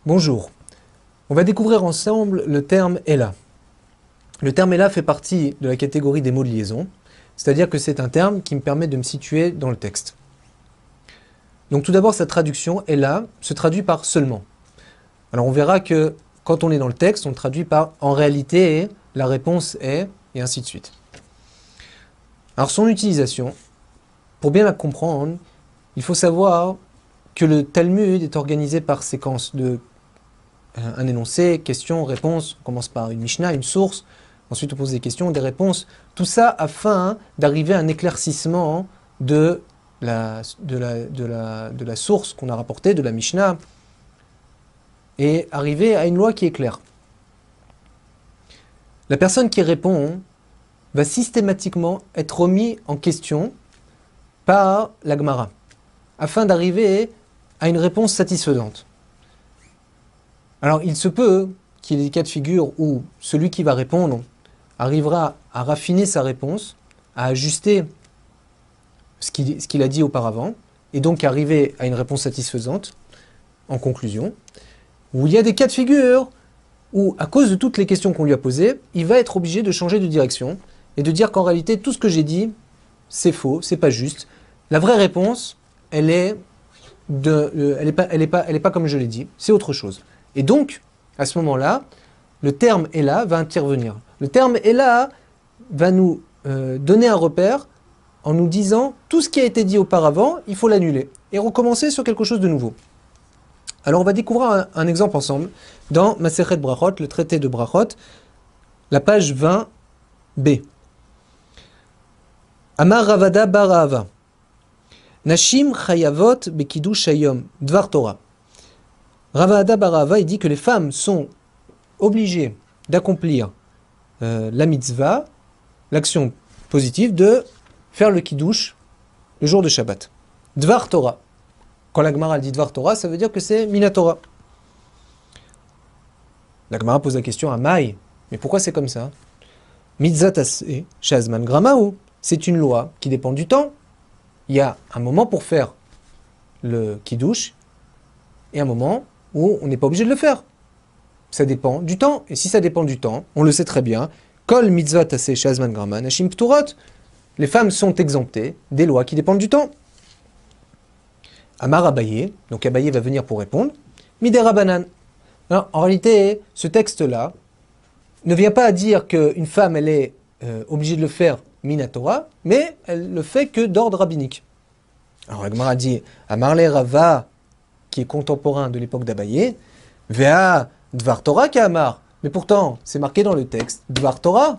Bonjour, on va découvrir ensemble le terme Ella. Le terme Ella fait partie de la catégorie des mots de liaison, c'est-à-dire que c'est un terme qui me permet de me situer dans le texte. Donc tout d'abord, sa traduction, Ella, se traduit par seulement. Alors on verra que quand on est dans le texte, on le traduit par en réalité, la réponse est, et ainsi de suite. Alors son utilisation, pour bien la comprendre, il faut savoir que le Talmud est organisé par séquence de un énoncé, question, réponse, on commence par une Mishnah, une source, ensuite on pose des questions, des réponses, tout ça afin d'arriver à un éclaircissement de la source qu'on a rapportée, de la Mishnah, et arriver à une loi qui est claire. La personne qui répond va systématiquement être remis en question par la Gemara, afin d'arriver à une réponse satisfaisante. Alors il se peut qu'il y ait des cas de figure où celui qui va répondre arrivera à raffiner sa réponse, à ajuster ce qu'il a dit auparavant, et donc arriver à une réponse satisfaisante, en conclusion. Où il y a des cas de figure où, à cause de toutes les questions qu'on lui a posées, il va être obligé de changer de direction et de dire qu'en réalité, tout ce que j'ai dit, c'est faux, c'est pas juste. La vraie réponse, elle est pas comme je l'ai dit, c'est autre chose. Et donc, à ce moment-là, le terme « Ella » va intervenir. Le terme « Ella » va nous donner un repère en nous disant tout ce qui a été dit auparavant, il faut l'annuler et recommencer sur quelque chose de nouveau. Alors on va découvrir un exemple ensemble dans Masechet Brachot, le traité de Brachot, la page 20b. Amar Ravada bar Ahava. Nashim chayavot bekidush hayom dvar Torah. Ravada bar Ahava, il dit que les femmes sont obligées d'accomplir la mitzvah, l'action positive de faire le kiddush le jour de Shabbat. Dvar Torah. Quand la Gemara dit Dvar Torah, ça veut dire que c'est Minatora. La Gemara pose la question à Maï, mais pourquoi c'est comme ça? Mitzatase Shazman Gramaou, c'est une loi qui dépend du temps. Il y a un moment pour faire le kiddush et un moment où on n'est pas obligé de le faire. Ça dépend du temps. Et si ça dépend du temps, on le sait très bien, Kol Mitzatase Shazman Grama Nashim Pturot, les femmes sont exemptées des lois qui dépendent du temps. Amar Abaye, donc Abaye va venir pour répondre, Midera Banan. Alors, en réalité, ce texte-là ne vient pas à dire qu'une femme, elle est obligée de le faire Minatora, mais elle le fait que d'ordre rabbinique. Alors, la Gemara dit, Amar le Rava, qui est contemporain de l'époque d'Abaye, Vea Dvar Torah Amar. Mais pourtant, c'est marqué dans le texte, Dvar Torah.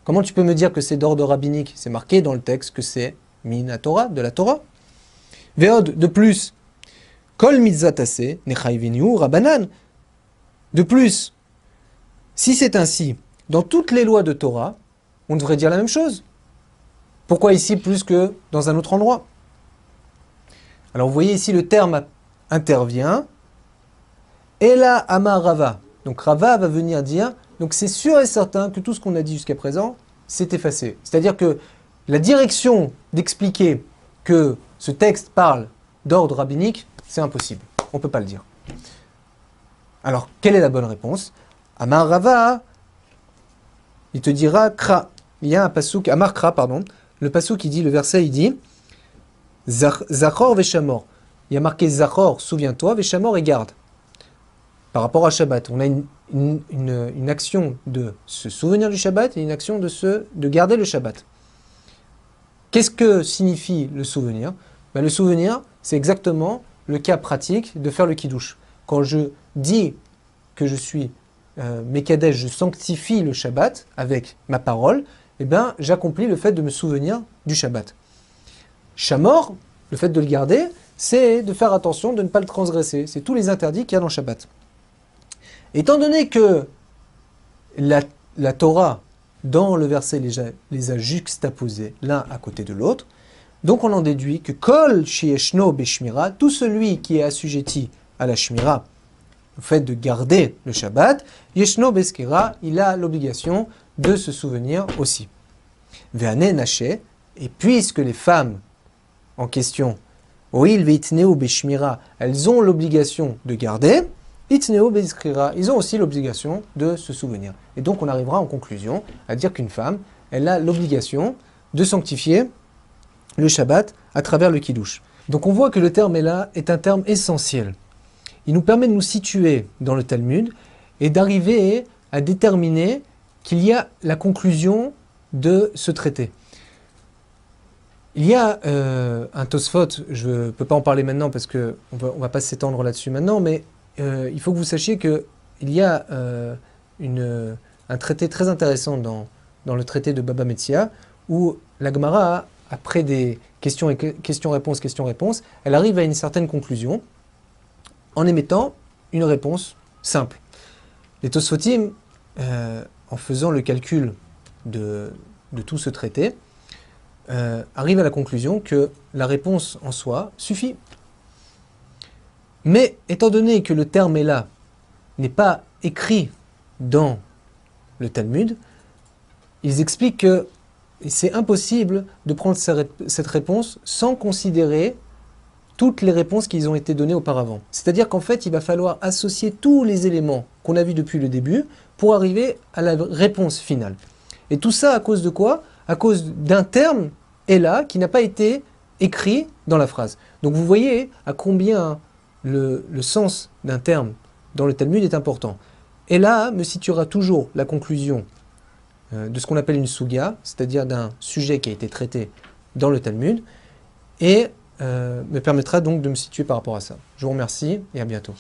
Comment tu peux me dire que c'est d'ordre rabbinique? C'est marqué dans le texte que c'est Minatora, de la Torah. Veod, de plus, Kol mitzatase nechayvinu rabanan. De plus, si c'est ainsi, dans toutes les lois de Torah, on devrait dire la même chose. Pourquoi ici plus que dans un autre endroit? Alors vous voyez ici le terme intervient. Ela amar Rava. Donc Rava va venir dire, donc c'est sûr et certain que tout ce qu'on a dit jusqu'à présent, c'est effacé. C'est-à-dire que la direction d'expliquer que ce texte parle d'ordre rabbinique, c'est impossible. On ne peut pas le dire. Alors, quelle est la bonne réponse? Amar Rava, il te dira Kra. Il y a un pasouk, Amar Kra, pardon. Le pasouk qui dit, le verset, il dit Zachor Veshamor. Il y a marqué Zachor, souviens-toi, Veshamor et garde. Par rapport à Shabbat, on a une action de se souvenir du Shabbat et une action de garder le Shabbat. Qu'est-ce que signifie le souvenir? Le souvenir, c'est exactement le cas pratique de faire le kiddush. Quand je dis que je suis Mekadesh, je sanctifie le Shabbat avec ma parole, eh bien, j'accomplis le fait de me souvenir du Shabbat. Shamor, le fait de le garder, c'est de faire attention de ne pas le transgresser. C'est tous les interdits qu'il y a dans Shabbat. Étant donné que la Torah, dans le verset, les a juxtaposés l'un à côté de l'autre, donc on en déduit que Kol Shieshno Beshmira, tout celui qui est assujetti à la Shmira, le fait de garder le Shabbat, Yeshno Beskera, il a l'obligation de se souvenir aussi. Ve'ane Naché, et puisque les femmes en question, Oil Veitneu Beshmira, elles ont l'obligation de garder, Itneo beizkrira, ils ont aussi l'obligation de se souvenir. Et donc on arrivera en conclusion à dire qu'une femme, elle a l'obligation de sanctifier le Shabbat à travers le Kiddush. Donc on voit que le terme là est un terme essentiel. Il nous permet de nous situer dans le Talmud et d'arriver à déterminer qu'il y a la conclusion de ce traité. Il y a un Tosfot, je ne peux pas en parler maintenant parce qu'on va pas s'étendre là-dessus maintenant, mais il faut que vous sachiez qu'il y a un traité très intéressant dans le traité de Baba Metzia, où la Gemara, après des questions-réponses, elle arrive à une certaine conclusion en émettant une réponse simple. Les Tosfotim, en faisant le calcul de tout ce traité, arrivent à la conclusion que la réponse en soi suffit. Mais étant donné que le terme est là, n'est pas écrit dans le Talmud, ils expliquent que c'est impossible de prendre cette réponse sans considérer toutes les réponses qui ont été données auparavant. C'est-à-dire qu'en fait, il va falloir associer tous les éléments qu'on a vus depuis le début pour arriver à la réponse finale. Et tout ça à cause de quoi? À cause d'un terme est là qui n'a pas été écrit dans la phrase. Donc vous voyez à combien le sens d'un terme dans le Talmud est important. Et là me situera toujours la conclusion de ce qu'on appelle une suga, c'est-à-dire d'un sujet qui a été traité dans le Talmud, et me permettra donc de me situer par rapport à ça. Je vous remercie et à bientôt.